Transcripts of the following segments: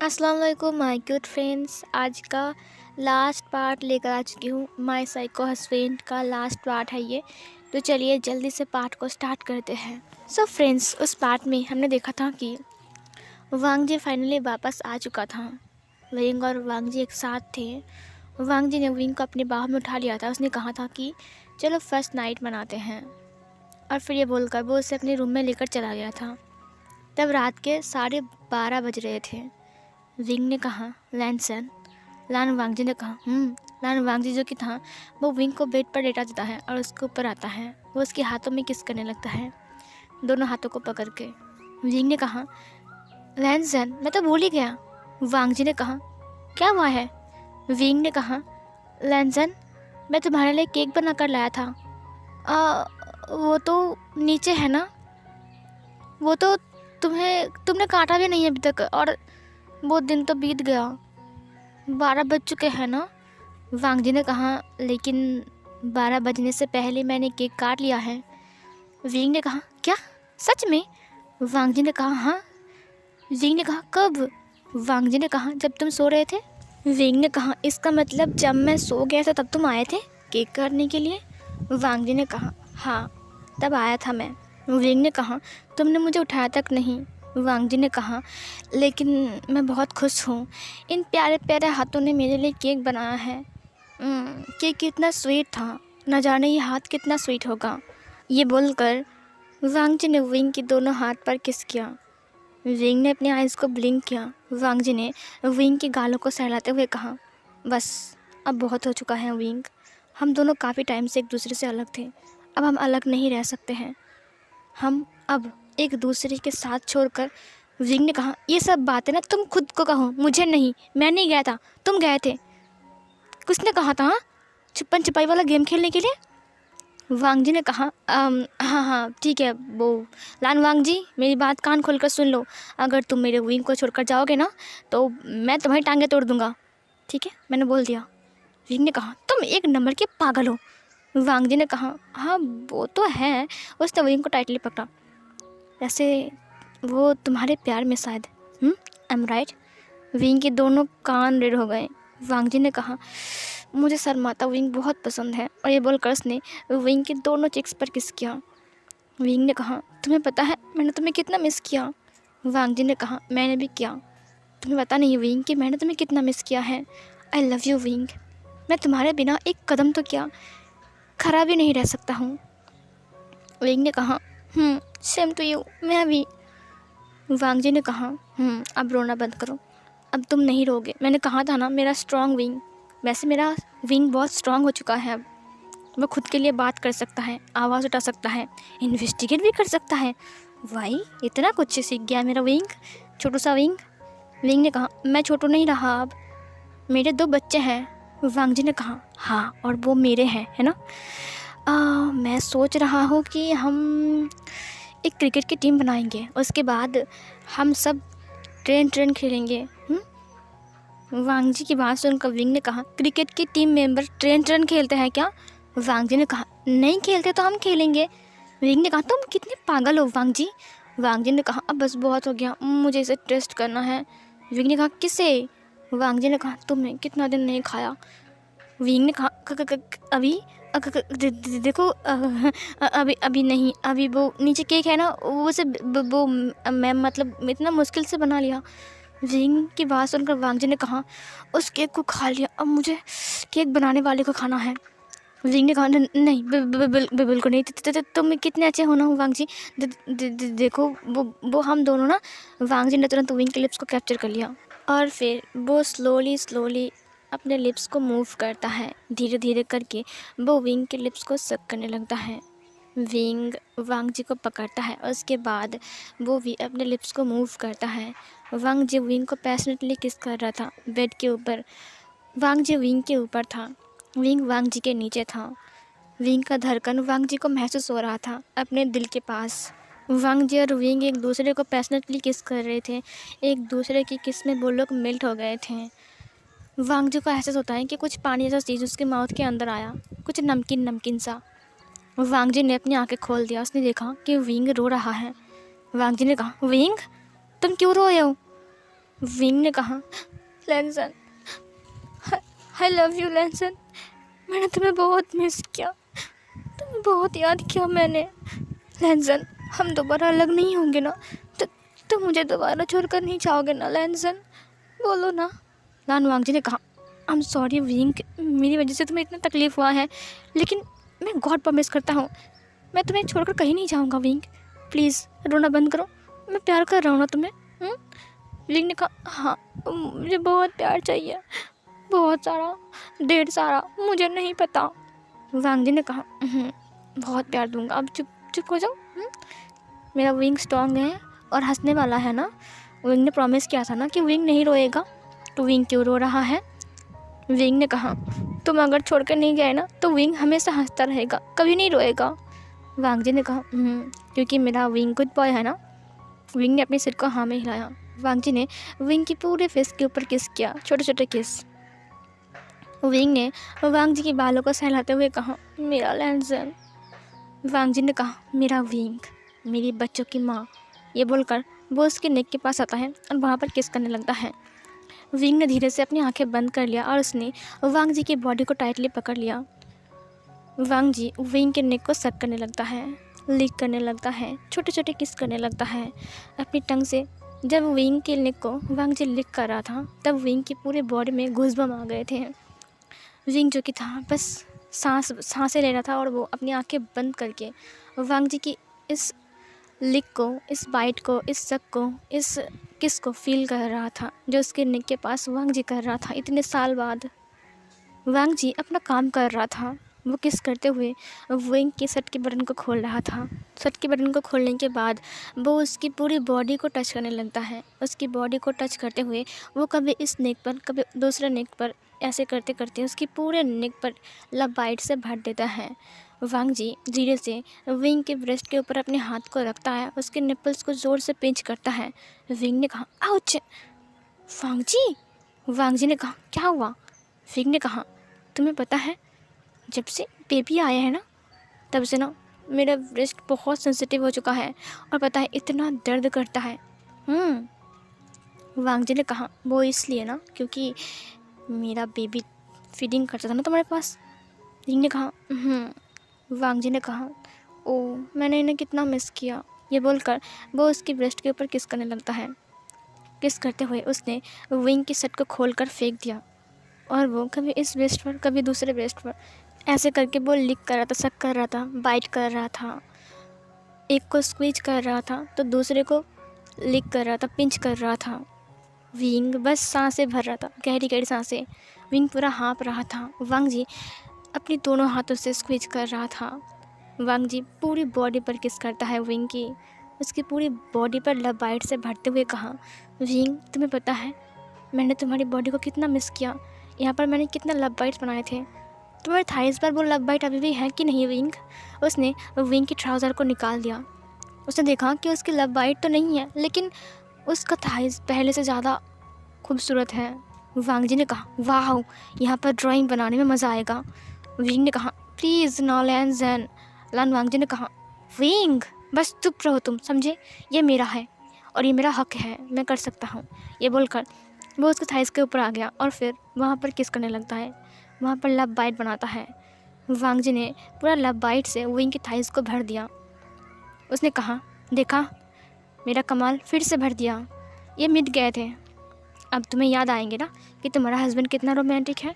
अस्सलाम वालेकुम my good friends. आज का लास्ट पार्ट लेकर आ चुकी हूँ। माय साइको हस्बैंड का लास्ट पार्ट है ये। तो चलिए जल्दी से पार्ट को स्टार्ट करते हैं। सो फ्रेंड्स, उस पार्ट में हमने देखा था कि वांग जी फाइनली वापस आ चुका था। विंग और वांग जी एक साथ थे। वांग जी ने विंग को अपने बाहों में उठा लिया था। उसने कहा था कि चलो फर्स्ट नाइट मनाते हैं, और फिर ये बोलकर वो उसे अपने रूम में लेकर चला गया था। तब रात के 12:30 बज रहे थे। विंग ने कहा लैनसन। लान वांगजी ने कहा लान वांगजी जो कि था वो विंग को बेड पर लेटा देता है और उसके ऊपर आता है। वो उसके हाथों में किस करने लगता है, दोनों हाथों को पकड़ के। विंग ने कहा लैनसन मैं तो भूल ही गया। वांगजी ने कहा क्या हुआ है। विंग ने कहा लैनसन मैं तुम्हारे लिए केक बना कर लाया था। वो तो नीचे है ना, वो तो तुमने काटा भी नहीं है अभी तक, और वो दिन तो बीत गया, 12 बज चुके हैं ना। वांग जी ने कहा लेकिन 12 बजने से पहले मैंने केक काट लिया है। विंग ने कहा क्या सच में। वांग जी ने कहा हाँ। विंग ने कहा कब। वांग जी ने कहा जब तुम सो रहे थे। विंग ने कहा इसका मतलब जब मैं सो गया था तब तुम आए थे केक काटने के लिए। वांग जी ने कहा हाँ तब आया था मैं। विंग ने कहा तुमने मुझे उठाया तक नहीं। वांग जी ने कहा लेकिन मैं बहुत खुश हूँ, इन प्यारे प्यारे हाथों ने मेरे लिए केक बनाया है। केक कितना स्वीट था, न जाने ये हाथ कितना स्वीट होगा। ये बोलकर वांग जी ने विंग के दोनों हाथ पर किस किया। विंग ने अपने आइज़ को ब्लिंक किया। वांग जी ने विंग के गालों को सहलाते हुए कहा बस अब बहुत हो चुका है विंग, हम दोनों काफ़ी टाइम से एक दूसरे से अलग थे, अब हम अलग नहीं रह सकते हैं, हम अब एक दूसरे के साथ छोड़कर। विंग ने कहा ये सब बातें ना तुम खुद को कहो, मुझे नहीं, मैं नहीं गया था, तुम गए थे। किसने कहा था हाँ छुपन छुपाई वाला गेम खेलने के लिए। वांग जी ने कहा हाँ हाँ ठीक है वो। लान वांग जी मेरी बात कान खोलकर सुन लो, अगर तुम मेरे विंग को छोड़कर जाओगे ना तो मैं तुम्हारी टांगें तोड़ दूंगा, ठीक है मैंने बोल दिया। विंग ने कहा तुम एक नंबर के पागल हो। वांग जी ने कहा हाँ वो तो है। उसने विंग को टाइटली पकड़ा। वैसे वो तुम्हारे प्यार में शायद। I am right. विंग के दोनों कान रेड हो गए। वांग जी ने कहा मुझे शर्माता विंग बहुत पसंद है, और ये बोलकर उसने विंग के दोनों चिक्स पर किस किया। विंग ने कहा तुम्हें पता है मैंने तुम्हें कितना मिस किया। वांग जी ने कहा मैंने भी किया, तुम्हें पता नहीं विंग कि मैंने तुम्हें कितना मिस किया है। आई लव यू विंग, मैं तुम्हारे बिना एक कदम तो क्या खड़ा भी नहीं रह सकता हूँ। विंग ने कहा सेम टू यू, मैं भी। वांग जी ने कहा अब रोना बंद करो, अब तुम नहीं रोगे, मैंने कहा था ना मेरा स्ट्रॉन्ग विंग। वैसे मेरा विंग बहुत स्ट्रॉन्ग हो चुका है, अब वो खुद के लिए बात कर सकता है, आवाज़ उठा सकता है, इन्वेस्टिगेट भी कर सकता है। भाई इतना कुछ सीख गया मेरा विंग, छोटू सा विंग। विंग ने कहा मैं छोटू नहीं रहा, अब मेरे 2 बच्चे हैं। वांग जी ने कहा हाँ और वो मेरे हैं, है ना। मैं सोच रहा हूँ कि हम एक क्रिकेट की टीम बनाएंगे, उसके बाद हम सब ट्रेन खेलेंगे। वांग जी की बात सुनकर विंग ने कहा क्रिकेट की टीम मेंबर ट्रेन खेलते हैं क्या। वांग जी ने कहा नहीं खेलते तो हम खेलेंगे। विंग ने कहा तुम कितने पागल हो वांग जी। वांग जी ने कहा अब बस बहुत हो गया, मुझे इसे टेस्ट करना है। विंग ने कहा किसे। वांग जी ने कहा तुमने कितना दिन नहीं खाया। विंग ने कहा अभी देखो अभी अभी नहीं, अभी वो नीचे केक है ना वो से वो मैं मतलब इतना मुश्किल से बना लिया। विंग की बात सुनकर वांग जी ने कहा उस केक को खा लिया, अब मुझे केक बनाने वाले को खाना है। विंग ने कहा नहीं बिल्कुल नहीं, तुम कितने अच्छे हो ना वांग जी। देखो वो हम दोनों ना। वांग जी ने तुरंत विंग के लिप्स को कैप्चर कर लिया, और फिर वो स्लोली अपने लिप्स को मूव करता है, धीरे धीरे करके वो विंग के लिप्स को सक करने लगता है। विंग वांग जी को पकड़ता है और उसके बाद वो भी अपने लिप्स को मूव करता है। वांग जी विंग को पैशनेटली किस कर रहा था बेड के ऊपर। वांग जी विंग के ऊपर था, विंग वांग जी के नीचे था। विंग का धड़कन वांग जी को महसूस हो रहा था अपने दिल के पास। वांग जी और विंग एक दूसरे को पैशनेटली किस कर रहे थे, एक दूसरे की किस में वो लोग मेल्ट हो गए थे। वांग जी को एहसास होता है कि कुछ पानी जैसा चीज़ उसके माउथ के अंदर आया, कुछ नमकीन सा। वांग जी ने अपनी आंखें खोल दिया, उसने देखा कि विंग रो रहा है। वांग जी ने कहा विंग तुम क्यों रो रहे हो। विंग ने कहा, लैनसन, आई लव यू लैनसन, मैंने तुम्हें बहुत मिस किया, तुम्हें बहुत याद किया मैंने। लैनसन, हम दोबारा अलग नहीं होंगे ना? तो तुम मुझे दोबारा छोड़कर नहीं जाओगे ना लैनसन? बोलो ना। लान वांगजी ने कहा, आई एम सॉरी विंग, मेरी वजह से तुम्हें इतना तकलीफ़ हुआ है, लेकिन मैं गॉड प्रॉमिस करता हूँ मैं तुम्हें छोड़कर कहीं नहीं जाऊँगा विंग। प्लीज़ रोना बंद करो, मैं प्यार कर रहा हूँ ना तुम्हें। विंग ने कहा, हाँ मुझे बहुत प्यार चाहिए, बहुत सारा, ढेर सारा, मुझे नहीं पता। वांगजी ने कहा, बहुत प्यार दूंगा, अब चुप चुप हो जाओ। मेरा विंग स्ट्रॉन्ग है और हंसने वाला है ना। विंग ने प्रॉमिस किया था ना कि विंग नहीं रोएगा, तो विंग क्यों रो रहा है? विंग ने कहा, तुम अगर छोड़कर नहीं गए ना तो विंग हमेशा हंसता रहेगा, कभी नहीं रोएगा। वांगजी ने कहा, क्योंकि मेरा विंग गुड बॉय है ना। विंग ने अपने सिर को हाँ में हिलाया। वांगजी ने विंग की पूरे फेस के ऊपर किस किया, छोटे छोटे किस। विंग ने वांगजी के बालों को सहलाते हुए कहा, मेरा लैनसन। वांगजी ने कहा, मेरा विंग, मेरी बच्चों की माँ। ये बोलकर वो उसके नेक के पास आता है और वहाँ पर किस करने लगता है। विंग ने धीरे से अपनी आंखें बंद कर लिया और उसने वांगजी की बॉडी को टाइटली पकड़ लिया। वांगजी विंग के नेक को सक करने लगता है, लिक करने लगता है, छोटे छोटे किस करने लगता है अपनी टंग से। जब विंग के नेक को वांगजी लिक कर रहा था तब विंग की पूरे बॉडी में घूसबम आ गए थे। विंग जो कि था बस सांसें ले रहा था और वो अपनी आंखें बंद करके वांगजी की इस लिक को, इस बाइट को, इस सक को, इस किस को फील कर रहा था जो उसके नेक के पास वांगजी कर रहा था इतने साल बाद। वांगजी अपना काम कर रहा था, वो किस करते हुए विंग के शर्ट के बटन को खोल रहा था। शर्ट के बटन को खोलने के बाद वो उसकी पूरी बॉडी को टच करने लगता है। उसकी बॉडी को टच करते हुए वो कभी इस नेक पर कभी दूसरे नेक पर ऐसे करते करते उसकी पूरे नेक पर लव बाइट से भर देता है। वांगजी धीरे से विंग के ब्रेस्ट के ऊपर अपने हाथ को रखता है, उसके निपल्स को ज़ोर से पिंच करता है। विंग ने कहा, आउच। वांगजी ने कहा, क्या हुआ? विंग ने कहा, तुम्हें पता है जब से बेबी आया है ना तब से ना मेरा ब्रेस्ट बहुत सेंसिटिव हो चुका है और पता है इतना दर्द करता है। वांगजी ने कहा, वो इसलिए ना क्योंकि मेरा बेबी फीडिंग करता था ना तुम्हारे पास। विंग ने कहा, वांगजी ने कहा, ओ मैंने इन्हें कितना मिस किया। ये बोलकर वो उसकी ब्रेस्ट के ऊपर किस करने लगता है। किस करते हुए उसने विंग की शर्ट को खोलकर फेंक दिया और वो कभी इस ब्रेस्ट पर कभी दूसरे ब्रेस्ट पर ऐसे करके वो लिक कर रहा था, सक कर रहा था, बाइट कर रहा था। एक को स्क्वीज कर रहा था तो दूसरे को लिक कर रहा था, पिंच कर रहा था। विंग बस सांसें भर रहा था, गहरी गहरी सांसें। विंग पूरा हाँप रहा था। वांगजी अपनी दोनों हाथों से स्क्वीज कर रहा था। वांगजी पूरी बॉडी पर किस करता है विंग की, उसकी पूरी बॉडी पर लव बाइट से भरते हुए कहा, विंग तुम्हें पता है मैंने तुम्हारी बॉडी को कितना मिस किया, यहाँ पर मैंने कितना लव बाइट्स बनाए थे। तुम्हारे थाइस पर वो लव बाइट अभी भी है कि नहीं विंग? उसने विंग की ट्राउज़र को निकाल दिया। उसने देखा कि उसकी लव बाइट तो नहीं है लेकिन उसका थाइस पहले से ज़्यादा खूबसूरत है। वांगजी ने कहा, वाह यहाँ पर ड्राइंग बनाने में मज़ा आएगा। विंग ने कहा, प्लीज़ ना लैनसन। लान वांगजी ने कहा, विंग बस चुप रहो तुम, समझे? ये मेरा है और ये मेरा हक है, मैं कर सकता हूँ। ये बोलकर वो उसके थाइस के ऊपर आ गया और फिर वहाँ पर किस करने लगता है, वहाँ पर लव बाइट बनाता है। वांगजी ने पूरा लव बाइट से विंग की थाइस को भर दिया। उसने कहा, देखा मेरा कमाल फिर से भर दिया, ये मिट गए थे, अब तुम्हें याद आएंगे ना कि तुम्हारा हस्बैंड कितना रोमांटिक है।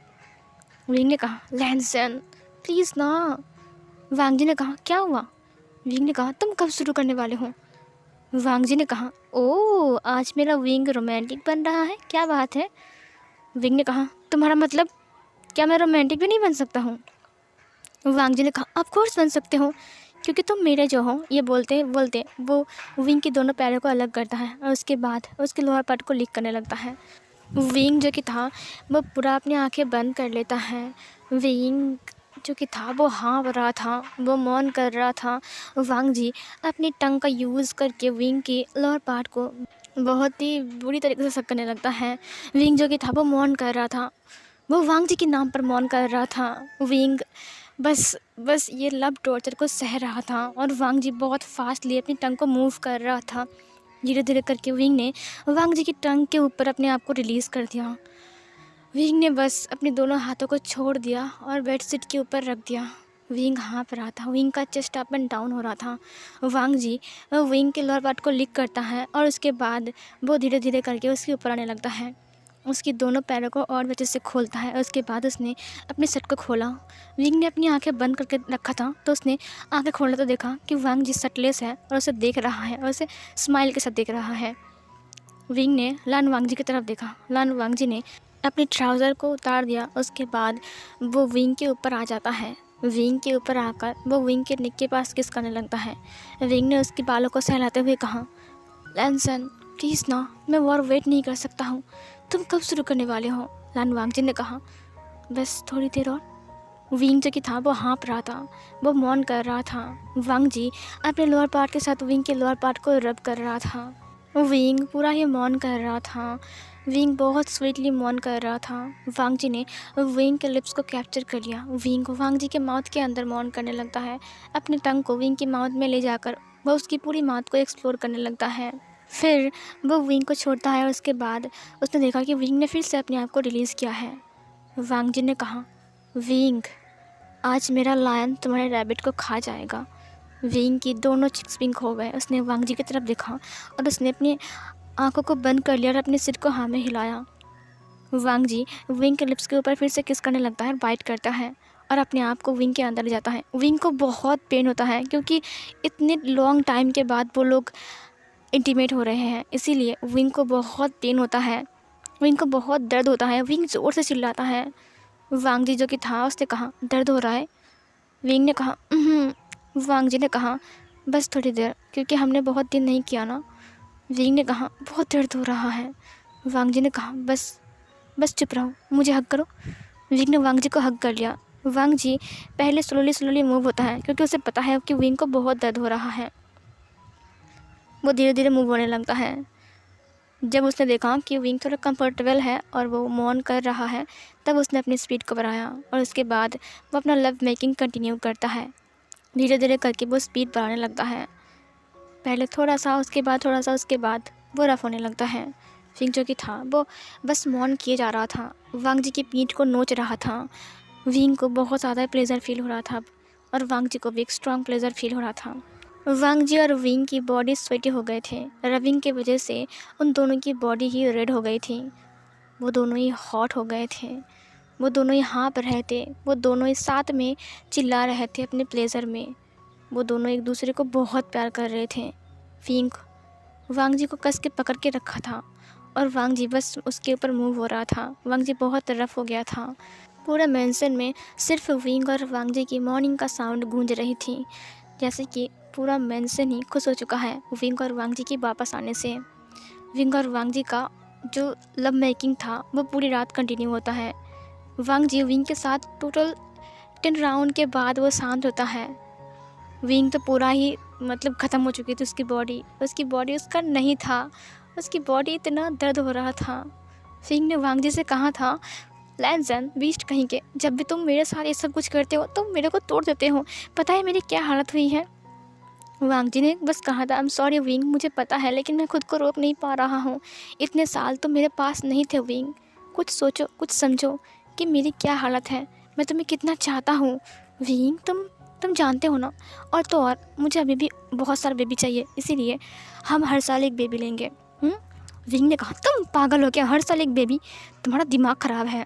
विंग ने कहा, लैनसन प्लीज़ ना। वांगजी ने कहा, क्या हुआ? विंग ने कहा, तुम कब शुरू करने वाले हो? वांगजी ने कहा, ओह आज मेरा विंग रोमांटिक बन रहा है, क्या बात है? विंग ने कहा, तुम्हारा मतलब क्या मैं रोमांटिक भी नहीं बन सकता हूँ? वांगजी ने कहा, ऑफ कोर्स बन सकते हो क्योंकि तुम मेरे जो हो। ये बोलते बोलते वो विंग की दोनों पैरों को अलग करता है और उसके बाद उसके लोअर पार्ट को लिक करने लगता है। विंग जो कि था वो पूरा अपनी आंखें बंद कर लेता है। विंग जो कि था वो हाँफ रहा था, वो मौन कर रहा था। वांगजी अपनी टंग का यूज़ करके विंग की लोअर पार्ट को बहुत ही बुरी तरीके से सक करने लगता है। विंग जो कि था वो मौन कर रहा था, वो वांगजी के नाम पर मौन कर रहा था। विंग बस ये लव टॉर्चर को सह रहा था और वांगजी बहुत फास्टली अपनी टंग को मूव कर रहा था। धीरे धीरे करके विंग ने वांग जी की टंग के ऊपर अपने आप को रिलीज़ कर दिया। विंग ने बस अपने दोनों हाथों को छोड़ दिया और बेडशीट के ऊपर रख दिया। विंग हाँफ रहा था, विंग का चेस्ट अप एंड डाउन हो रहा था। वांग जी विंग के लोअर पार्ट को लिक करता है और उसके बाद वो धीरे धीरे करके उसके ऊपर आने लगता है। उसकी दोनों पैरों को और वजह से खोलता है और उसके बाद उसने अपने शर्ट को खोला। विंग ने अपनी आंखें बंद करके रखा था, तो उसने आंखें खोला तो देखा कि वांग जी शर्टलेस है और उसे देख रहा है और उसे स्माइल के साथ देख रहा है। विंग ने लान वांग जी की तरफ देखा। लान वांग जी ने अपनी ट्राउज़र को उतार दिया। उसके बाद वो विंग के ऊपर आ जाता है। विंग के ऊपर आकर वो विंग के नेक के पास किस करने लगता है। विंग ने उसके बालों को सहलाते हुए कहा, लैनसन प्लीज़ ना, मैं और वेट नहीं कर सकता हूँ, तुम कब शुरू करने वाले हो। लान वांग जी ने कहा, बस थोड़ी देर और। विंग जो कि था वो हाँप रहा था, वो मौन कर रहा था। वांग जी अपने लोअर पार्ट के साथ विंग के लोअर पार्ट को रब कर रहा था। विंग पूरा ही मौन कर रहा था। विंग बहुत स्वीटली मौन कर रहा था। वांग जी ने विंग के लिप्स को कैप्चर कर लिया। विंग को वांग जी के माउथ के अंदर मौन करने लगता है। अपने टंग को विंग की माउथ में ले जाकर वह उसकी पूरी माउथ को एक्सप्लोर करने लगता है। फिर वो विंग को छोड़ता है और उसके बाद उसने देखा कि विंग ने फिर से अपने आप को रिलीज़ किया है। वांग जी ने कहा, विंग आज मेरा लायन तुम्हारे रैबिट को खा जाएगा। विंग की दोनों चिक्स पिंक हो गए। उसने वांग जी की तरफ देखा और उसने अपनी आंखों को बंद कर लिया और अपने सिर को हाँ में हिलाया। वांग जी विंग के लिप्स के ऊपर फिर से किस करने लगता है, बाइट करता है और अपने आप को विंग के अंदर ले जाता है। विंग को बहुत पेन होता है क्योंकि इतने लॉन्ग टाइम के बाद वो लोग इंटीमेट हो रहे हैं, इसीलिए विंग को बहुत पेन होता है। विंग को बहुत दर्द होता है। विंग ज़ोर से चिल्लाता है। वांग जी जो कि था उसने कहा, दर्द हो रहा है। विंग ने कहा, वांग जी ने कहा, बस थोड़ी देर, क्योंकि हमने बहुत दिन नहीं किया ना। विंग ने कहा, बहुत दर्द हो रहा है। वांग जी ने कहा, बस चुप रहो, मुझे हग करो। विंग ने वांग जी को हग कर लिया। वांग जी पहले स्लोली मूव होता है क्योंकि उसे पता है कि विंग को बहुत दर्द हो रहा है। वो धीरे धीरे मूव होने लगता है। जब उसने देखा कि विंग थोड़ा कंफर्टेबल है और वो मौन कर रहा है, तब उसने अपनी स्पीड को बढ़ाया और उसके बाद वो अपना लव मेकिंग कंटिन्यू करता है। धीरे धीरे करके वो स्पीड बढ़ाने लगता है। पहले थोड़ा सा, उसके बाद थोड़ा सा, उसके बाद वो रफ होने लगता है। विंग जो कि था वो बस मौन किए जा रहा था। वांग जी की पीठ को नोच रहा था। विंग को बहुत ज़्यादा प्लेजर फील हो रहा था और वांग जी को भी एक स्ट्रॉन्ग प्लेजर फील हो रहा था। वांग जी और विंग की बॉडी स्वेटी हो गए थे। रविंग की वजह से उन दोनों की बॉडी ही रेड हो गई थी। वो दोनों ही हॉट हो गए थे। वो दोनों ही हाँप रहे थे। वो दोनों ही साथ में चिल्ला रहे थे अपने प्लेजर में। वो दोनों एक दूसरे को बहुत प्यार कर रहे थे। विंग वांग जी को कस के पकड़ के रखा था और वांग जी बस उसके ऊपर मूव हो रहा था। वांग जी बहुत रफ हो गया था। पूरा मेंशन में सिर्फ विंग और वांग जी की मॉर्निंग का साउंड गूंज रही थी, जैसे कि पूरा मेंशन ही खुश हो चुका है विंग और वांग जी के वापस आने से। विंग और वांग जी का जो लव मेकिंग था वो पूरी रात कंटिन्यू होता है। वांग जी विंग के साथ टोटल 10 राउंड के बाद वो शांत होता है। विंग तो पूरा ही मतलब ख़त्म हो चुकी थी। उसकी बॉडी उसका नहीं था। उसकी बॉडी इतना दर्द हो रहा था। विंग ने वांग जी से कहा था, लैनसन बीस्ट कहीं के, जब भी तुम मेरे साथ ये सब कुछ करते हो तुम मेरे को तोड़ देते हो। पता है मेरी क्या हालत हुई है। वांग जी ने बस कहा था, आई एम सॉरी विंग, मुझे पता है लेकिन मैं खुद को रोक नहीं पा रहा हूँ। इतने साल तुम मेरे पास नहीं थे विंग। कुछ सोचो, कुछ समझो कि मेरी क्या हालत है। मैं तुम्हें कितना चाहता हूँ विंग, तुम जानते हो ना। और तो और मुझे अभी भी बहुत सारा बेबी चाहिए, इसीलिए हम हर साल एक बेबी लेंगे। विंग ने कहा, तुम पागल हो क्या, हर साल एक बेबी, तुम्हारा दिमाग ख़राब है।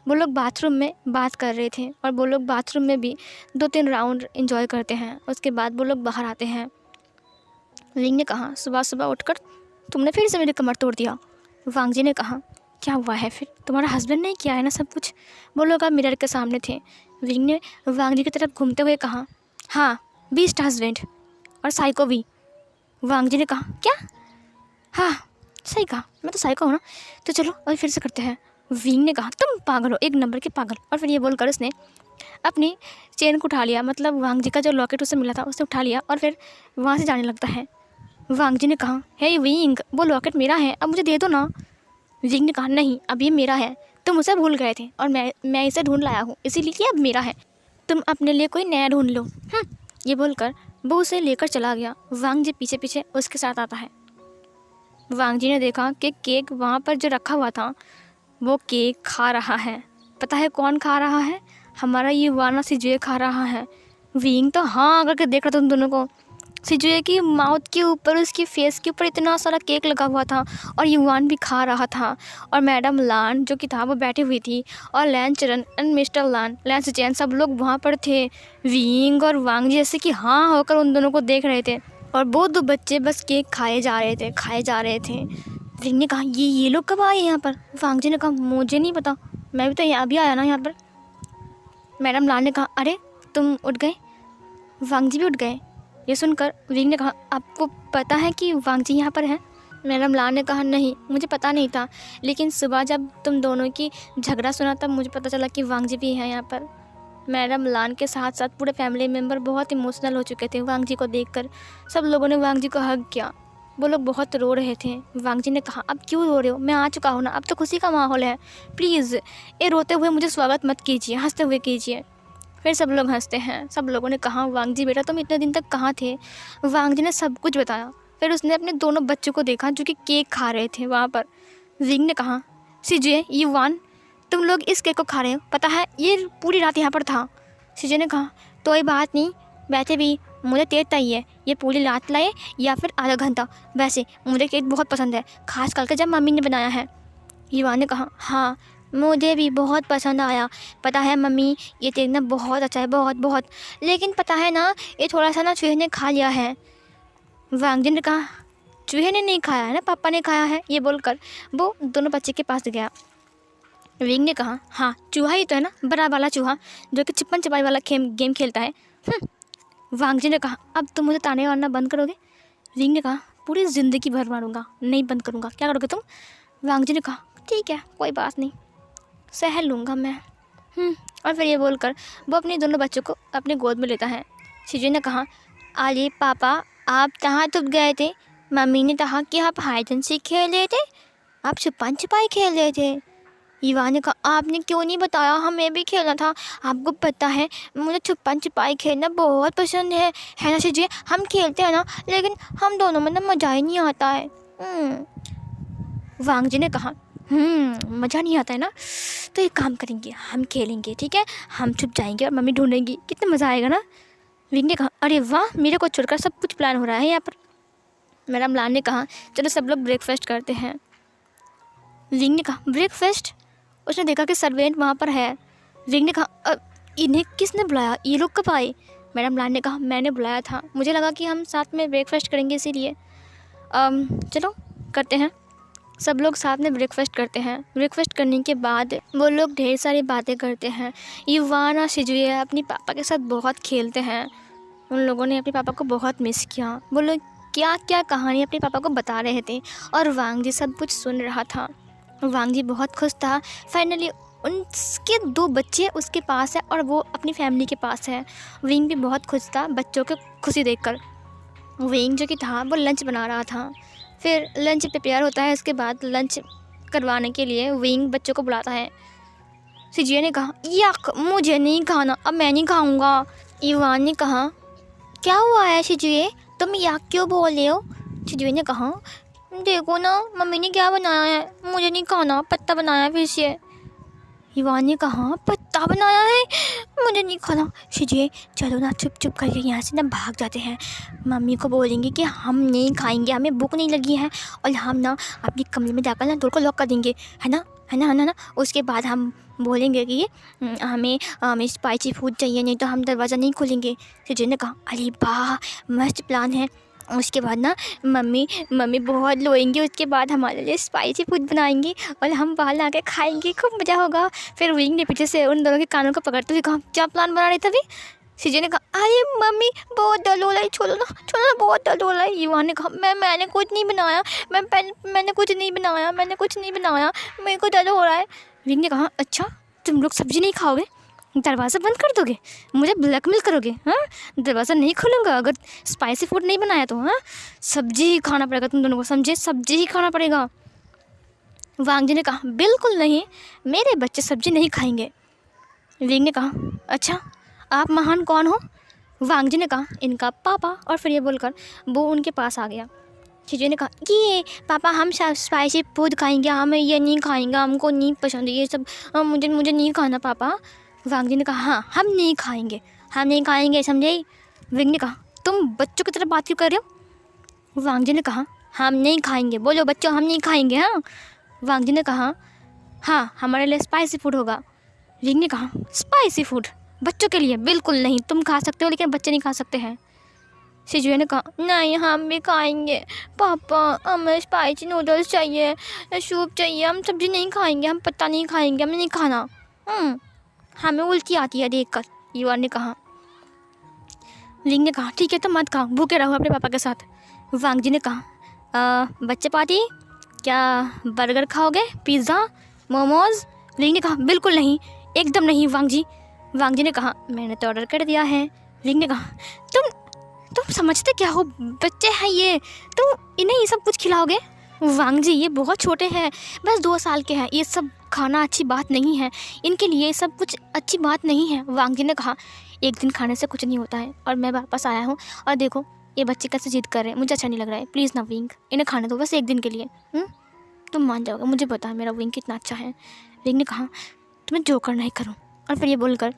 वो लोग बाथरूम में बात कर रहे थे और वो लोग बाथरूम में भी 2-3 राउंड एंजॉय करते हैं। उसके बाद वो लोग बाहर आते हैं। विंग ने कहा, सुबह सुबह उठकर तुमने फिर से मेरी कमर तोड़ दिया। वांग जी ने कहा, क्या हुआ है फिर, तुम्हारा हस्बैंड ने किया है ना सब कुछ। वो लोग अब मिरर के सामने थे। विंग ने वांग जी की तरफ घूमते हुए कहा, हाँ बीस्ट हस्बैंड और साइको भी। वांग जी ने कहा, क्या, हाँ सही कहा, मैं तो साइको हूँ ना, तो चलो अभी फिर से करते हैं। विंग ने कहा, तुम पागल हो, एक नंबर के पागल। और फिर ये बोलकर उसने अपनी चेन को उठा लिया, मतलब वांग जी का जो लॉकेट उससे मिला था उसने उठा लिया और फिर वहाँ से जाने लगता है। वांग जी ने कहा, हे विंग, वो लॉकेट मेरा है, अब मुझे दे दो ना। विंग ने कहा, नहीं अब ये मेरा है, तुम उसे भूल गए थे और मैं इसे ढूंढ लाया हूँ, इसीलिए अब मेरा है, तुम अपने लिए कोई नया ढूंढ लो। ये बोलकर वो उसे लेकर चला गया। वांग जी पीछे पीछे उसके साथ आता है। वांग जी ने देखा कि केक वहाँ पर जो रखा हुआ था वो केक खा रहा है। पता है कौन खा रहा है? हमारा ये वाना सिजुए खा रहा है। विंग तो हाँ करके देख रहा था उन दोनों को। सिजुए की माउथ के ऊपर, उसकी फेस के ऊपर इतना सारा केक लगा हुआ था और युवान भी खा रहा था। और मैडम लान जो कि था वो बैठी हुई थी और लैन चरण एंड मिस्टर लान, लैन चैन सब लोग वहाँ पर थे। विंग और वांग जैसे कि हाँ होकर उन दोनों को देख रहे थे और वो दो बच्चे बस केक खाए जा रहे थे। विंग ने कहा ये लोग कब आए यहाँ पर? वांग जी ने कहा मुझे नहीं पता, मैं भी तो अभी आया ना यहाँ पर। मैडम लान ने कहा अरे तुम उठ गए? वांग जी भी उठ गए। ये सुनकर विंग ने कहा आपको पता है कि वांग जी यहाँ पर हैं? मैडम लान ने कहा नहीं, मुझे पता नहीं था, लेकिन सुबह जब तुम दोनों की झगड़ा सुना तब मुझे पता चला कि वांग जी भी हैं यहाँ पर। मैडम लान के साथ साथ पूरे फैमिली मेम्बर बहुत इमोशनल हो चुके थे वांग जी को देखकर। सब लोगों ने वांग जी को हग किया। वो लोग बहुत रो रहे थे। वांग जी ने कहा अब क्यों रो रहे हो? मैं आ चुका हूँ ना, अब तो खुशी का माहौल है, प्लीज़ ये रोते हुए मुझे स्वागत मत कीजिए, हंसते हुए कीजिए। फिर सब लोग हंसते हैं। सब लोगों ने कहा वांग जी बेटा तुम इतने दिन तक कहाँ थे? वांग जी ने सब कुछ बताया। फिर उसने अपने दोनों बच्चों को देखा जो कि केक खा रहे थे वहाँ पर। विंग ने कहा सीजे युवान तुम लोग इस केक को खा रहे हो, पता है ये पूरी रात यहाँ पर था। सीजे ने कहा तो ये बात नहीं, वैसे भी मुझे तेज चाहिए, ये पूरी रात लाए या फिर आधा घंटा, वैसे मुझे केक बहुत पसंद है, खास करके जब मम्मी ने बनाया है। युवान ने कहा हाँ मुझे भी बहुत पसंद आया, पता है मम्मी ये केक ना बहुत अच्छा है, बहुत बहुत, लेकिन पता है ना ये थोड़ा सा ना चूहे ने खा लिया है। वांग जी ने कहा चूहे ने नहीं खाया है ना, पापा ने खाया है। ये बोलकर वो दोनों बच्चे के पास गया। विंग ने कहा हाँ चूहा ही तो है ना, बड़ा वाला चूहा जो कि छिपन छिपाई वाला गेम खेलता है। वांग जी ने कहा अब तुम मुझे ताने मारना बंद करोगे? विंग ने कहा पूरी ज़िंदगी भर मारूंगा, नहीं बंद करूंगा, क्या करोगे तुम? वांग जी ने कहा ठीक है कोई बात नहीं, सह लूँगा मैं। और फिर ये बोलकर वो अपने दोनों बच्चों को अपने गोद में लेता है। शिजू ने कहा अरे पापा आप कहाँ छुप गए थे? मम्मी ने कहा कि आप हाइड एंड सीक खेल रहे थे, आप छुपन छिपाई खेल रहे थे। युवा ने कहा आपने क्यों नहीं बताया, हमें भी खेलना था। आपको पता है मुझे छुपन छिपाई खेलना बहुत पसंद है ना शिजू? हम खेलते हैं ना, लेकिन हम दोनों में ना मज़ा ही नहीं आता है। वांग जी ने कहा मज़ा नहीं आता है ना, तो एक काम करेंगे हम खेलेंगे, ठीक है? हम छुप जाएंगे और मम्मी ढूंढेंगी, कितना मज़ा आएगा ना। विंग ने कहा अरे वाह मेरे को छोड़कर सब कुछ प्लान हो रहा है यहाँ पर। मैडम लान ने कहा चलो सब लोग ब्रेकफास्ट करते हैं। विंग ने कहा ब्रेकफास्ट? उसने देखा कि सर्वेंट वहाँ पर है। विंग ने कहा इन्हें किसने बुलाया, ये लोग कब आए? मैडम लान ने कहा मैंने बुलाया था, मुझे लगा कि हम साथ में ब्रेकफास्ट करेंगे इसीलिए। चलो करते हैं। सब लोग साथ में ब्रेकफास्ट करते हैं। ब्रेकफास्ट करने के बाद वो लोग ढेर सारी बातें करते हैं। युवान और शिजुए अपनी पापा के साथ बहुत खेलते हैं। उन लोगों ने अपने पापा को बहुत मिस किया। वो लोग क्या क्या कहानी अपने पापा को बता रहे थे और वांग जी सब कुछ सुन रहा था। वांग जी बहुत खुश था। फाइनली उनके दो बच्चे उसके पास है और वो अपनी फैमिली के पास है। विंग भी बहुत खुश था बच्चों की खुशी देखकर। विंग जो कि था वो लंच बना रहा था। फिर लंच प्रिपेयर होता है, उसके बाद लंच करवाने के लिए विंग बच्चों को बुलाता है। सिजिए ने कहा यक मुझे नहीं खाना, अब मैं नहीं खाऊंगा। युवान ने कहा क्या हुआ है सिजिए, तुम यक क्यों बोल रहे हो? सिजिए ने कहा देखो ना मम्मी ने क्या बनाया है, मुझे नहीं खाना, पत्ता बनाया है फिर से। युवान ने कहा पत्ता बनाया है, मुझे नहीं खाना। शिजिए चलो ना चुप चुप करके यहाँ से ना भाग जाते हैं, मम्मी को बोलेंगे कि हम नहीं खाएंगे, हमें भूख नहीं लगी है, और हम ना अपने कमरे में जाकर ना डोर को लॉक कर देंगे, है ना है ना है ना ना। उसके बाद हम बोलेंगे कि हमें स्पाइसी फूड चाहिए, नहीं तो हम दरवाज़ा नहीं खोलेंगे। शिजिए ने कहा अरे वाह मस्त प्लान है। उसके बाद ना मम्मी बहुत रोएंगी, उसके बाद हमारे लिए स्पाइसी फूड बनाएंगी और हम बाहर ला के खाएंगे, खूब मज़ा होगा। फिर विंग ने पीछे से उन दोनों के कानों को पकड़ते हुए कहा क्या प्लान बना रहे थे अभी? सीजे ने कहा अरे मम्मी बहुत डर हो रहा है, छोड़ो ना बहुत डर हो रहा है। युवा ने कहा मैंने कुछ नहीं बनाया, मैंने कुछ नहीं बनाया, मेरे को डर हो रहा है। विंग ने कहा अच्छा तुम लोग सब्ज़ी नहीं खाओगे, दरवाज़ा बंद कर दोगे, मुझे ब्लैकमेल करोगे? हाँ दरवाज़ा नहीं खोलूँगा अगर स्पाइसी फूड नहीं बनाया तो। हाँ सब्जी ही खाना पड़ेगा तुम दोनों को, समझे? सब्जी ही खाना पड़ेगा। वांग जी ने कहा बिल्कुल नहीं, मेरे बच्चे सब्जी नहीं खाएंगे। विंग ने कहा अच्छा आप महान कौन हो? वांग जी ने कहा इनका पापा। और फिर ये बोलकर वो उनके पास आ गया। शिजू ने कहा ये पापा हम स्पाइसी फूड खाएंगे, हम ये नहीं खाएंगे, हमको नहीं पसंद ये सब, मुझे नहीं खाना पापा। वांग जी ने कहा हाँ हम नहीं खाएंगे समझे। विंग ने कहा तुम बच्चों की तरह बात क्यों कर रहे हो। वांग जी ने कहा हम नहीं खाएंगे, बोलो बच्चों हम नहीं खाएंगे। हाँ वांग जी ने कहा हाँ हमारे लिए स्पाइसी फूड होगा। विंग ने कहा स्पाइसी फूड बच्चों के लिए बिल्कुल नहीं, तुम खा सकते हो लेकिन बच्चे नहीं खा सकते हैं। शिजुए ने कहा नहीं हम भी खाएंगे पापा, हमें स्पाइसी नूडल्स चाहिए, सूप चाहिए, हम सब्ज़ी नहीं खाएंगे, हम पत्ता नहीं खाएंगे, हमें नहीं खाना, हमें उल्टी आती है देखकर, युवान ने कहा। विंग ने कहा ठीक है तो मत खाओ, भूखे रहो अपने पापा के साथ। वांग जी ने कहा बच्चे पार्टी क्या बर्गर खाओगे, पिज़्ज़ा, मोमोज़। विंग ने कहा बिल्कुल नहीं, एकदम नहीं वांग जी। वांग जी ने कहा मैंने तो ऑर्डर कर दिया है। विंग ने कहा तुम समझते क्या हो, बच्चे हैं ये, तुम इन्हें ये सब कुछ खिलाओगे। वांग जी ये बहुत छोटे हैं, बस 2 साल के हैं, ये सब खाना अच्छी बात नहीं है, इनके लिए ये सब कुछ अच्छी बात नहीं है। वांग जी ने कहा एक दिन खाने से कुछ नहीं होता है, और मैं वापस आया हूँ और देखो ये बच्चे कैसे जिद कर रहे हैं, मुझे अच्छा नहीं लग रहा है, प्लीज़ ना विंग इन्हें खाने दो बस एक दिन के लिए। तुम मान जाओगे, मुझे पता है मेरा विंग कितना अच्छा है। विंग ने कहा तुम्हें जो करना है करो, और फिर ये बोलकर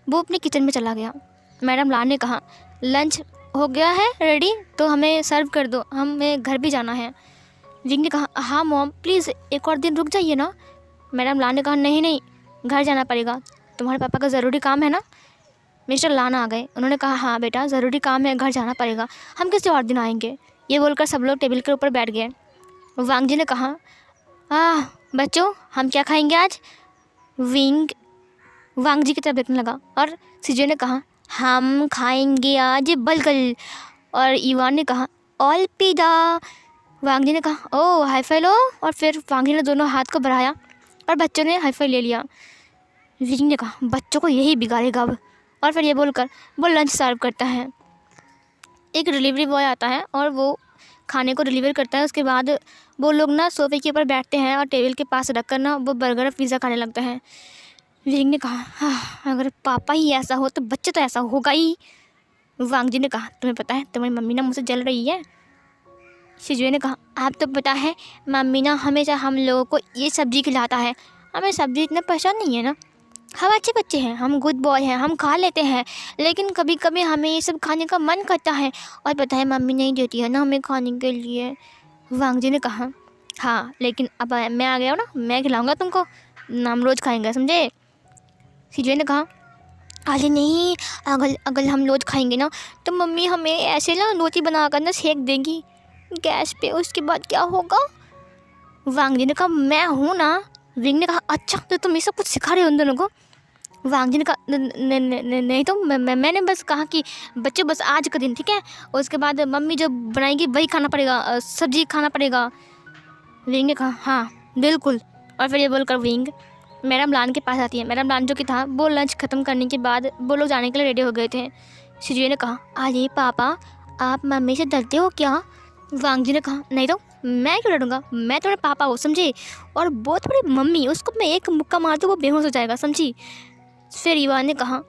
वो अपने किचन में चला गया। मैडम लान ने कहा लंच हो गया है रेडी, तो हमें सर्व कर दो, हमें घर भी जाना है। विंग ने कहा हाँ मॉम प्लीज़ एक और दिन रुक जाइए ना। मैडम लान ने कहा नहीं घर जाना पड़ेगा, तुम्हारे पापा का ज़रूरी काम है ना। मिस्टर लान आ गए, उन्होंने कहा हाँ बेटा ज़रूरी काम है, घर जाना पड़ेगा, हम किसी और दिन आएंगे। ये बोलकर सब लोग टेबल के ऊपर बैठ गए। वांग जी ने कहा बच्चों हम क्या खाएंगे आज। वांग जी की तरफ देखने लगा, और सिजो ने कहा हम खाएंगे आज बलगल, और ईवान ने कहा ऑल पिज़्ज़ा। वांग जी ने कहा ओह हाई फाई लो, और फिर वांग जी ने दोनों हाथ को बढ़ाया और बच्चों ने हाई फाई ले लिया। विंग ने कहा बच्चों को यही बिगाड़ेगा अब, और फिर ये बोलकर वो लंच सर्व करता है। एक डिलीवरी बॉय आता है और वो खाने को डिलीवर करता है। उसके बाद वो लोग ना सोफे के ऊपर बैठते हैं और टेबल के पास रख कर ना वो बर्गर और पिज़्ज़ा खाने लगते हैं। विंग ने कहा अगर पापा ही ऐसा हो तो बच्चे तो ऐसा होगा ही। वांग जी ने कहा तुम्हें पता है तुम्हारी मम्मी ना मुझसे जल रही है। शिजुए ने कहा आप तो पता है मम्मी ना हमेशा हम लोगों को ये सब्ज़ी खिलाता है, हमें सब्ज़ी इतना पसंद नहीं है ना, हम अच्छे बच्चे हैं, हम गुड बॉय हैं, हम खा लेते हैं, लेकिन कभी कभी हमें ये सब खाने का मन करता है, और पता है मम्मी नहीं देती है ना हमें खाने के लिए। वांग जी ने कहा हाँ लेकिन अब मैं आ गया हूँ ना, मैं खिलाऊँगा तुमको, हम रोज़ खाएंगे समझे। शिजुए ने कहा अरे नहीं, अगर हम रोज़ खाएंगे ना तो मम्मी हमें ऐसे ना रोटी बना कर ना सेक देंगी गैस पे, उसके बाद क्या होगा। वांग जी ने कहा मैं हूँ ना। विंग ने कहा अच्छा तो तुम ये सब कुछ सिखा रहे हो उन दोनों को। वांग जी ने कहा नहीं तो मैंने बस कहा कि बच्चों बस आज का दिन ठीक है, उसके बाद मम्मी जो बनाएगी वही खाना पड़ेगा, सब्जी खाना पड़ेगा। विंग ने कहा हाँ बिल्कुल, और फिर ये बोलकर विंग मैडम लान के पास आती है। मैडम लान जो कि था वो लंच ख़त्म करने के बाद वो लोग जाने के लिए रेडी हो गए थे। शिजुए ने कहा अरे पापा आप मम्मी से डरते हो क्या। वांग जी ने कहा नहीं तो मैं क्यों डरूँगा, मैं तुम्हारे पापा हो समझे, और वो थोड़ी मम्मी, उसको मैं एक मुक्का मार दूँ वो बेहोश हो जाएगा समझी। फिर ईवान ने कहा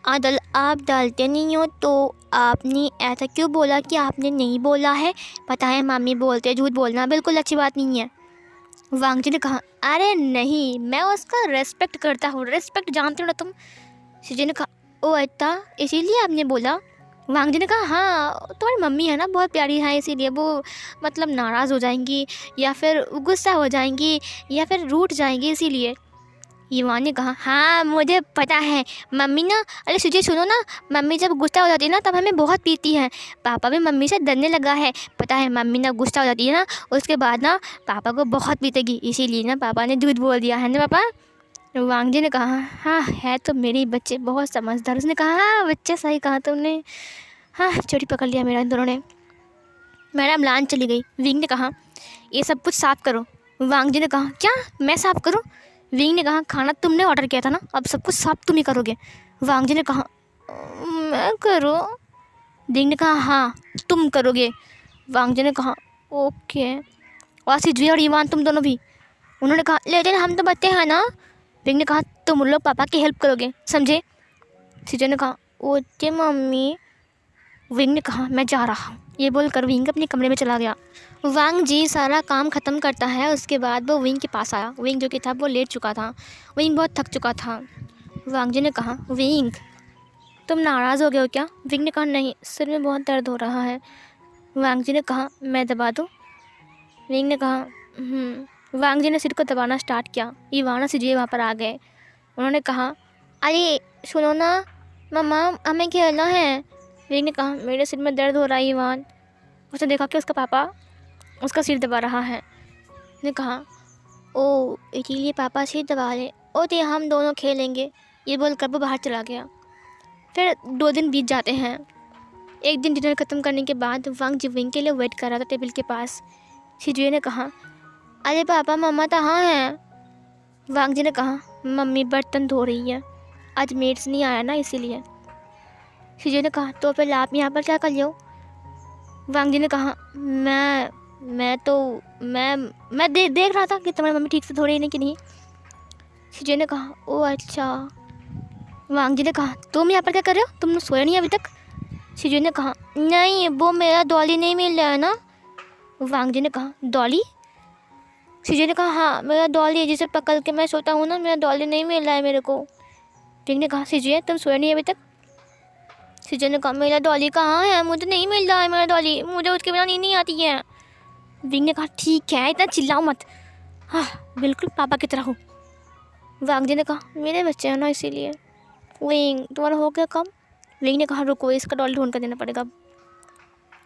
आदल आप डालते नहीं हो तो आपने ऐसा क्यों बोला कि आपने नहीं बोला है, पता है मम्मी बोलते हैं झूठ बोलना बिल्कुल अच्छी बात नहीं है। वांग जी ने कहा अरे नहीं मैं उसका रेस्पेक्ट करता हूँ, रेस्पेक्ट जानते हो ना तुम। शिजू ने कहा ओ अच्छा इसीलिए आपने बोला। वांग जी ने कहा हाँ तुम्हारी मम्मी है ना बहुत प्यारी है, इसीलिए वो मतलब नाराज़ हो जाएंगी या फिर गुस्सा हो जाएंगी या फिर रूठ जाएंगी इसीलिए। ईवान ने कहा हाँ मुझे पता है मम्मी ना, अरे सुझे सुनो ना, मम्मी जब गुस्सा हो जाती है ना तब हमें बहुत पीती है, पापा भी मम्मी से डरने लगा है, पता है मम्मी ना गुस्सा हो जाती है ना उसके बाद ना पापा को बहुत पीतेगी, इसीलिए ना पापा ने झूठ बोल दिया है ना पापा। वांग जी ने कहा हाँ है तो मेरी बच्चे बहुत समझदार। उसने कहा हाँ बच्चे सही कहा तुमने, हाँ चोरी पकड़ लिया मेरा इन दोनों ने। मैडम लान चली गई। विंग ने कहा ये सब कुछ साफ़ करो। वांग जी ने कहा क्या मैं साफ़ करूँ। विंग ने कहा खाना तुमने ऑर्डर किया था ना, अब सब कुछ साफ तुम ही करोगे। वांग जी ने कहा मैं करूँ। विंग ने कहा हाँ तुम करोगे। वांग जी ने कहा ओके। और सिजवी और ईवान तुम दोनों भी। उन्होंने कहा लेकिन हम तो बच्चे हैं ना। विंग ने कहा तुम उन लोग पापा की हेल्प करोगे समझे। सिजवी ने कहा ओके मम्मी। विंग ने कहा मैं जा रहा हूँ। ये बोलकर विंग अपने कमरे में चला गया। वांग जी सारा काम ख़त्म करता है, उसके बाद वो विंग के पास आया। विंग जो कि था वो लेट चुका था, विंग बहुत थक चुका था। वांग जी ने कहा विंग तुम नाराज़ हो गए हो क्या? विंग ने कहा नहीं, सिर में बहुत दर्द हो रहा है। वांग जी ने कहा मैं दबा दूँ? विंग ने कहा वांग जी ने सिर को दबाना स्टार्ट किया। इवान और सीजे वहाँ पर आ गए। उन्होंने कहा अरे सुनो ना मम्मा, हमें खेलना है। विंग ने कहा मेरे सिर में दर्द हो रहा है इवान। उसने देखा कि उसका पापा उसका सिर दबा रहा है। ने कहा ओ इसीलिए पापा सिर दबा रहे, ओ तो हम दोनों खेलेंगे। ये बोलकर वो बाहर चला गया। फिर 2 दिन बीत जाते हैं। एक दिन डिनर ख़त्म करने के बाद वांग जी विंग के लिए वेट कर रहा था टेबल के पास। शिजुए ने कहा अरे पापा मम्मा कहाँ हैं? वांग जी ने कहा मम्मी बर्तन धो रही है, आज मेड्स नहीं आया ना इसीलिए। शिजुए ने कहा तो फिर आप यहाँ पर क्या कर रहे हो? वांग जी ने कहा मैं देख रहा था कि तुम्हारी मम्मी ठीक से धो रही है कि नहीं। शिजुए ने कहा ओ अच्छा। वांग जी ने कहा तुम यहाँ पर क्या कर रहे हो? तुमने सोया नहीं अभी तक? शिजुए ने कहा नहीं वो मेरा डॉली नहीं मिल रहा है ना। वांग जी ने कहा डॉली? शिजुए ने कहा हाँ मेरा डॉली है जिसे पकड़ के मैं सोता हूँ ना, मेरा डॉली नहीं मिल रहा है मेरे को। विंग ने कहा शिजुए तुम सोया नहीं अभी तक? शिजुए ने कहा मेरा डॉली कहाँ है, मुझे नहीं मिल रहा है मेरा डॉली, मुझे उसके बिना नींद नहीं आती है। विंग ने कहा ठीक है इतना चिल्लाओ मत, हाँ बिल्कुल पापा की तरह हो। वांग जी ने कहा मेरे बच्चे हैं ना इसीलिए। विंग तुम्हारा हो गया कम? विंग ने कहा रुको इसका डॉल ढूंढ कर देना पड़ेगा।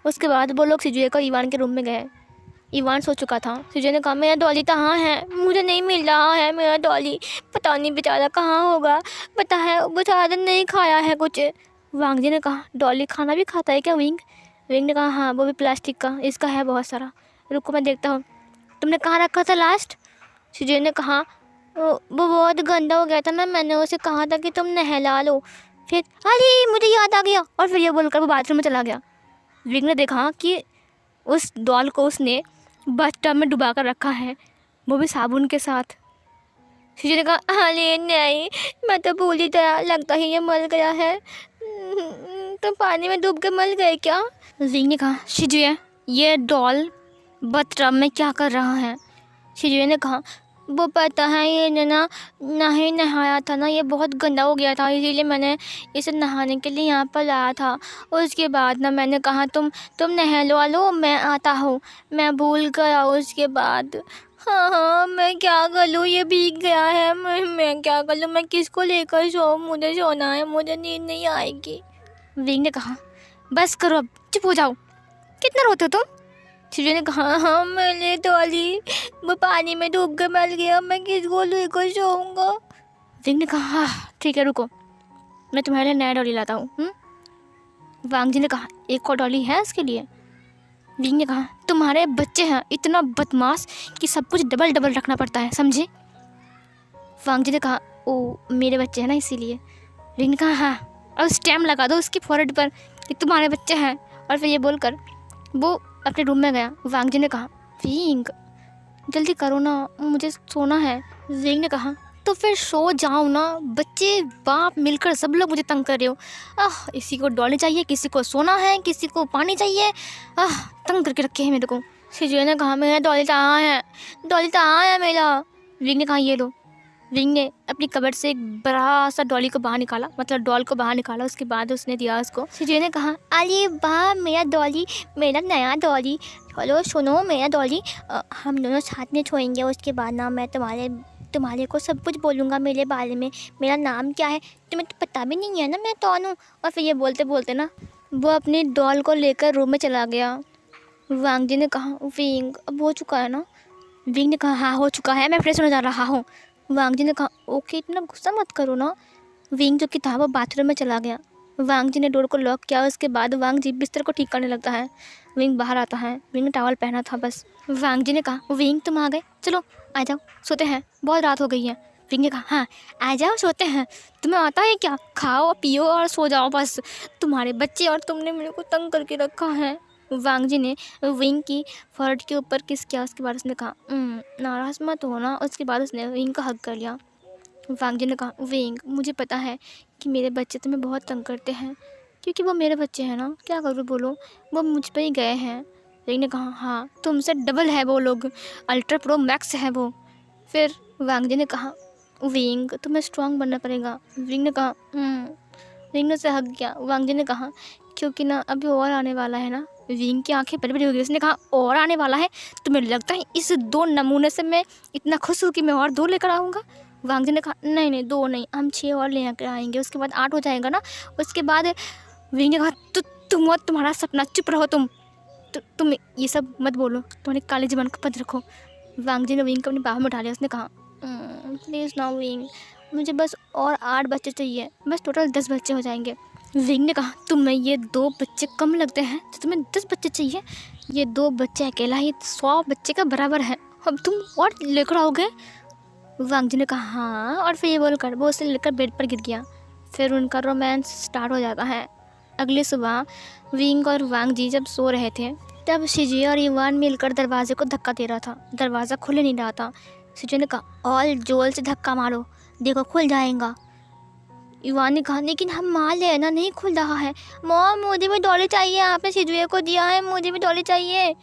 उसके बाद वो लोग शिजुए को इवान के रूम में गए। इवान सो चुका था। शिजुए ने कहा मेरा डॉली कहाँ है, मुझे नहीं मिल रहा है मेरा डॉली, पता नहीं बेचारा कहाँ होगा, पता है वो सारा दिन नहीं खाया है कुछ। वांग जी ने कहा डॉली खाना भी खाता है क्या विंग? विंग ने कहा हाँ वो भी प्लास्टिक का, इसका है बहुत सारा, रुको मैं देखता हूँ। तुमने कहाँ रखा था लास्ट? शिजुए ने कहा वो बहुत गंदा हो गया था ना, मैंने उसे कहा था कि तुम नहला लो, फिर अरे मुझे याद आ गया, और फिर ये बोलकर वो बाथरूम में चला गया। विंग ने देखा कि उस डॉल को उसने बाथटब में डुबा कर रखा है, वो भी साबुन के साथ। शिजुए ने कहा अरे नहीं मैं तो भूल ही गया, लगता ही ये मर गया है। तो पानी में डूब के मर गए क्या? विंग ने कहा शिजुए ये डॉल बाथटब में क्या कर रहा है? शिजुए ने कहा वो पता है ये ना नहीं नहाया था ना, ये बहुत गंदा हो गया था इसीलिए मैंने इसे नहाने के लिए यहाँ पर लाया था। उसके बाद ना मैंने कहा तुम नहलवा लो मैं आता हूँ, मैं भूल गया उसके बाद। हाँ मैं क्या कर लूँ, ये भीग गया है, मैं क्या कर लूँ, मैं किसको लेकर सोऊं, मुझे सोना है, मुझे नींद नहीं आएगी। विंग ने कहा बस करो अब, चुप हो जाओ, कितना रोते हो तुम? शिजुए ने कहा हाँ मैंने डॉली वो पानी में डूब कर मर गया, मैं किसको लेकर सोऊंगा। विंग ने कहा हाँ ठीक है रुको मैं तुम्हारे लिए नया डॉली लाता हूँ। वांग जी ने कहा एक और डॉली है इसके लिए? विंग ने कहा तुम्हारे बच्चे हैं इतना बदमाश कि सब कुछ डबल डबल रखना पड़ता है समझे। वांग जी ने कहा ओ मेरे बच्चे हैं ना इसीलिए। विंग ने कहा हाँ और स्टैम्प लगा दो उसकी फोrehead पर कि तुम्हारे बच्चे हैं, और फिर ये बोलकर वो अपने रूम में गया। वांग जी ने कहा विंग जल्दी करो ना मुझे सोना है। विंग ने कहा तो फिर सो जाओ ना, बच्चे बाप मिलकर सब लोग मुझे तंग कर रहे हो। इसी को डॉली चाहिए, किसी को सोना है, किसी को पानी चाहिए, तंग करके रखे हैं मेरे को। शिजुए ने कहा मेरा डॉली कहाँ है, डॉली कहाँ है मेरा? विंग ने कहा ये लो। विंग ने अपनी कबर्ड से एक बड़ा सा डॉली को बाहर निकाला, मतलब डॉल को बाहर निकाला, उसके बाद उसने दिया उसको। शिजुए ने कहा अरे वाह मेरा डॉली, मेरा नया डॉली, चलो सुनो मेरा डॉली, हम दोनों साथ में सोएंगे, उसके बाद ना मैं तुम्हारे को सब कुछ बोलूँगा मेरे बारे में, मेरा नाम क्या है तुम्हें तो पता भी नहीं है ना मैं कौन हूँ। और फिर ये बोलते बोलते ना वो अपनी डॉल को लेकर रूम में चला गया। वांग जी ने कहा विंग अब हो चुका है ना? विंग ने कहा हाँ हो चुका है, मैं फ्रेश होने जा रहा हूँ। वांग जी ने कहा ओके इतना गुस्सा मत करो ना। विंग जो कि था वो बाथरूम में चला गया। वांग जी ने डोर को लॉक किया, उसके बाद वांग जी बिस्तर को ठीक करने लगता है। विंग बाहर आता है, विंग ने टॉवल पहना था बस। वांग जी ने कहा विंग तुम आ गए, चलो आ जाओ सोते हैं, बहुत रात हो गई है। विंग ने कहा हाँ आ जाओ सोते हैं, तुम्हें आता है क्या, खाओ पियो और सो जाओ बस, तुम्हारे बच्चे और तुमने मेरे को तंग करके रखा है। वांग जी ने विंग की फोrehead के ऊपर किस किया, उसके बाद उसने कहा नाराज़ मत होना, उसके बाद उसने विंग का हग कर लिया। वांग जी ने कहा विंग मुझे पता है कि मेरे बच्चे तुम्हें बहुत तंग करते हैं, क्योंकि वो मेरे बच्चे हैं ना, क्या करूँ बोलो, वो मुझ पे ही गए हैं। विंग ने कहा हाँ तुमसे डबल है वो लोग, अल्ट्रा प्रो मैक्स है वो। फिर वांग जी ने कहा विंग तुम्हें स्ट्रांग बनना पड़ेगा। विंग ने कहा विंग ने से हक गया। वांग जी ने कहा क्योंकि ना अभी और आने वाला है ना। विंग की आंखें बड़ी बड़ी हो गई, उसने कहा और आने वाला है, तुम्हें लगता है इस 2 नमूने से मैं इतना खुश हूँ कि मैं और 2 लेकर आऊँगा। वांग जी ने कहा नहीं नहीं 2 नहीं, हम 6 और ले कर आएंगे, उसके बाद 8 हो जाएगा ना। उसके बाद विंग ने कहा तुम और तुम्हारा सपना, चुप रहो तुम ये सब मत बोलो, तुम्हारी काली ज़बान को बंद रखो। वांग जी ने विंग को अपनी बाहों में उठा लिया। उसने कहा प्लीज़ ना विंग, मुझे बस और 8 बच्चे चाहिए, बस टोटल 10 बच्चे हो जाएंगे। विंग ने कहा तुम्हें ये 2 बच्चे कम लगते हैं तो तुम्हें 10 बच्चे चाहिए? ये 2 बच्चे अकेला ही 100 बच्चे का बराबर है, अब तुम और लेकर आओगे? वांग जी ने कहा हाँ, और फिर ये बोलकर वो उसे लेकर बेड पर गिर गया। फिर उनका रोमांस स्टार्ट हो जाता है। अगली सुबह विंग और वांग जी जब सो रहे थे तब शिजी और इवान मिलकर दरवाजे को धक्का दे रहा था। दरवाज़ा खुल नहीं रहा था। शिजी ने कहा ऑल जोर से धक्का मारो, देखो खुल जाएगा। इवान ने कहा लेकिन हम मार लेना, नहीं खुल रहा है। मॉम मुझे भी डॉली चाहिए, आपने शिजुए को दिया है, मुझे भी डॉली चाहिए।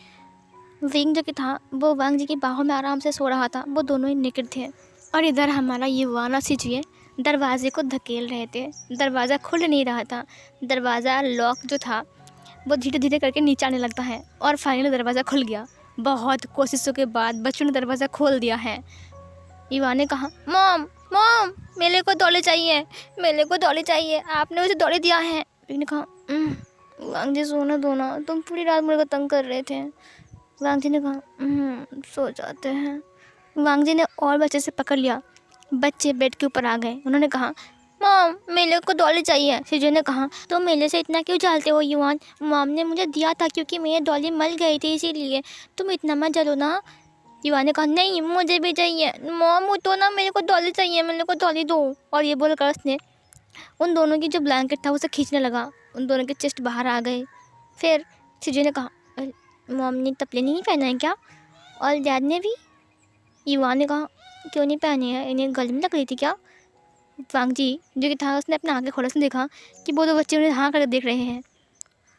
विंग जो कि था वो वांग जी की बाहों में आराम से सो रहा था। वो दोनों ही निकट थे और इधर हमारा इवान और शिजुए दरवाजे को धकेल रहे थे। दरवाज़ा खुल नहीं रहा था। दरवाज़ा लॉक जो था वो धीरे धीरे करके नीचे आने लगता है और फाइनली दरवाज़ा खुल गया। बहुत कोशिशों के बाद बच्चों ने दरवाज़ा खोल दिया है। इवान ने कहा मॉम मॉम मेले को डॉली चाहिए, मेले को डॉली चाहिए, आपने उसे डॉली दिया है। विंग ने कहा वांग जी सोना दो ना, तुम पूरी रात मेरे को तंग कर रहे थे। वांग जी ने कहा सो जाते हैं। वांग जी ने और बच्चे से पकड़ लिया। बच्चे बेड के ऊपर आ गए। उन्होंने कहा मॉम मेले को डॉली चाहिए। शिजू ने कहा तो मेले से इतना क्यों जलते हो युवान, मॉम ने मुझे दिया था क्योंकि मेरी डॉली मल गई थी इसीलिए, तुम इतना मत जलो ना। युवान ने कहा नहीं मुझे भी चाहिए, मॉम वो तो ना मेरे को डॉली चाहिए, मेरे को डॉली दो। और ये बोलकर उसने उन दोनों की जो ब्लैंकेट था उसे खींचने लगा। उन दोनों के चेस्ट बाहर आ गए। फिर शिजू ने कहा मॉम ने तपले नहीं पहना है क्या, और डैड ने भी? युवान ने कहा क्यों नहीं पहने हैं, इन्हें गले में लग रही थी क्या? वांग जी जो कि था उसने अपना आंखें खोला, उसने देखा कि वो 2 बच्चे उन्हें हाँ करके देख रहे हैं।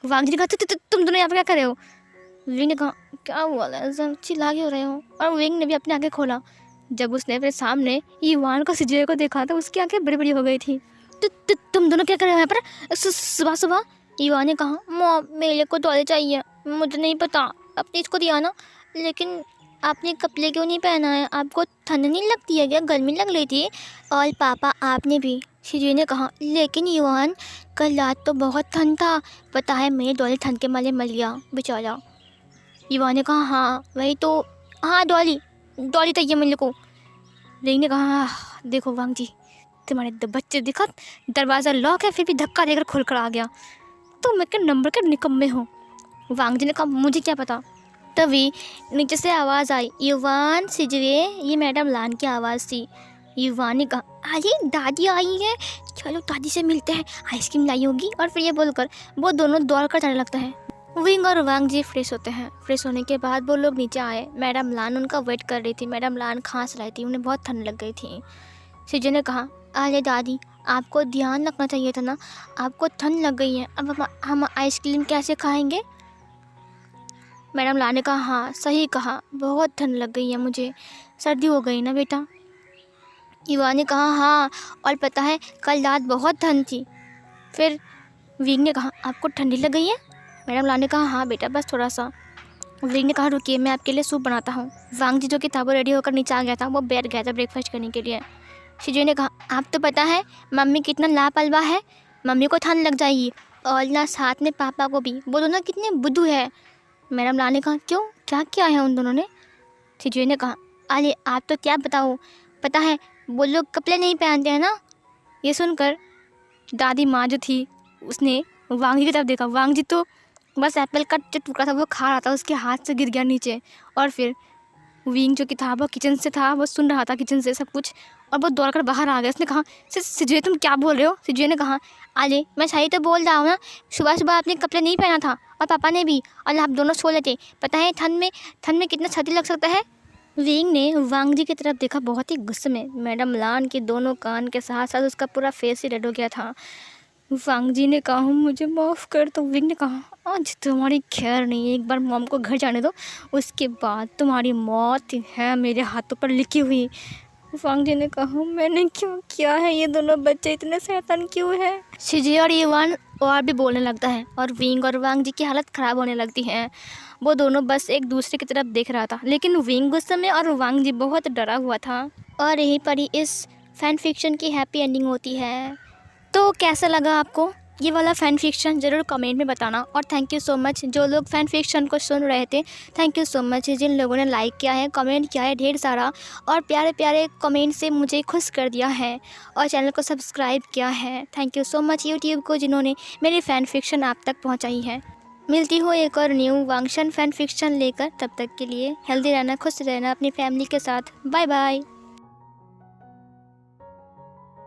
वांग जी ने कहा तुम दोनों यहाँ पर क्या कर रहे हो? विंग ने कहा क्या हुआ लैज़म, चिल्ला क्यों रहे हो? और विंग ने भी अपनी आंखें खोला। जब उसने अपने सामने युवान को सिजुए को देखा तो उसकी आंखें बड़ी बड़ी हो गई थी। तुम दोनों क्या कर रहे हो यहाँ पर सुबह सुबह? युवान ने कहा मॉम मेले को डॉली चाहिए, मुझे नहीं पता, आपने इसको दिया ना, लेकिन आपने कपड़े क्यों नहीं पहना है, आपको ठंड नहीं लगती है क्या, गर्मी लग रही थी? और पापा आपने भी, शिजी ने कहा लेकिन युवान कल रात तो बहुत ठंड था, पता है मेरी डॉली ठंड के मारे मर गया बेचारा। युवान ने कहा हाँ वही तो, हाँ डॉली डॉली चाहिए मेरे को। विंग ने कहा देखो वांग जी तुम्हारे बच्चे दिखा दरवाज़ा लॉक है फिर भी धक्का देकर खुल कर आ गया, तो मैं के नंबर के निकम्मे हो। वांग जी ने कहा मुझे क्या पता। तभी नीचे से आवाज़ आई युवान सिजवे, ये मैडम लान की आवाज़ थी। युवान ने कहा अरे दादी आई है, चलो दादी से मिलते हैं, आइसक्रीम लाई होगी। और फिर ये बोलकर वो दोनों दौड़ कर जाने लगता है। विंग और वांग जी फ्रेश होते हैं। फ्रेश होने के बाद वो लोग नीचे आए। मैडम लान उनका वेट कर रही थी। मैडम लान खांस रही थी, उन्हें बहुत ठंड लग गई थी। सिजू ने कहा अरे दादी आपको ध्यान रखना चाहिए था ना, आपको ठंड लग गई है, अब हम आइसक्रीम कैसे खाएंगे? मैडम लान ने कहा हाँ सही कहा, बहुत ठंड लग गई है मुझे, सर्दी हो गई ना बेटा। युवान ने कहा हाँ, और पता है कल रात बहुत ठंड थी। फिर विंग ने कहा आपको ठंडी लग गई है? मैडम लान ने कहा हाँ बेटा बस थोड़ा सा। विंग ने कहा रुकिए मैं आपके लिए सूप बनाता हूँ। वांग जी जो कि था वो रेडी होकर नीचे आ गया था, वो बैठ गया था ब्रेकफास्ट करने के लिए। शिजू ने कहा आप तो पता है मम्मी कितना लापरवाह है, मम्मी को ठंड लग जाएगी और ना साथ में पापा को भी, वो दोनों कितने बुद्धू है। मैडम लान ने कहा क्यों, क्या किया है उन दोनों ने? शिजू ने कहा अरे आप तो क्या बताओ, पता है वो लोग कपड़े नहीं पहनते हैं ना। ये सुनकर दादी माँ जो थी उसने वांग जी की तरफ देखा। वांग जी तो बस एप्पल का जो टुकड़ा था वो खा रहा था, उसके हाथ से गिर गया नीचे। और फिर विंग जो कि था वो किचन से था, वो सुन रहा था किचन से सब कुछ, और वो दौड़ कर बाहर आ गया। उसने कहा सिजुए तुम क्या बोल रहे हो? सिजुए ने कहा अरे मैं सही तो बोल रहा हूँ ना, सुबह सुबह आपने कपड़े नहीं पहना था और पापा ने भी, और आप दोनों सो लेते, पता है ठंड में कितना सर्दी लग सकता है। विंग ने वांग जी की तरफ देखा बहुत ही गुस्से में। मैडम लान के दोनों कान के साथ साथ उसका पूरा फेस ही रेड हो गया था। वांग जी ने कहा मुझे माफ़ कर, तो विंग ने कहा आज तुम्हारी खैर नहीं है, एक बार मॉम को घर जाने दो, उसके बाद तुम्हारी मौत है मेरे हाथों पर लिखी हुई। वांग जी ने कहा मैंने क्यों किया है, ये दोनों बच्चे इतने शैतान क्यों है। शिजी और ईवान और भी बोलने लगता है और विंग और वांग जी की हालत ख़राब होने लगती है। वो दोनों बस एक दूसरे की तरफ देख रहा था, लेकिन विंग गुस्से में और वांग जी बहुत डरा हुआ था। और यहीं पर ही इस फैन फिक्शन की हैप्पी एंडिंग होती है। तो कैसा लगा आपको ये वाला फ़ैन फिक्शन, ज़रूर कमेंट में बताना। और थैंक यू सो मच जो लोग फ़ैन फिक्शन को सुन रहे थे, थैंक यू सो मच जिन लोगों ने लाइक किया है, कमेंट किया है ढेर सारा, और प्यारे प्यारे कमेंट से मुझे खुश कर दिया है और चैनल को सब्सक्राइब किया है। Thank you so much YouTube को जिन्होंने मेरी फ़ैन फिक्शन आप तक पहुँचाई है। मिलती हो एक और न्यू वांगशन फ़ैन फिक्शन लेकर, तब तक के लिए हेल्दी रहना, खुश रहना अपनी फैमिली के साथ। Bye bye.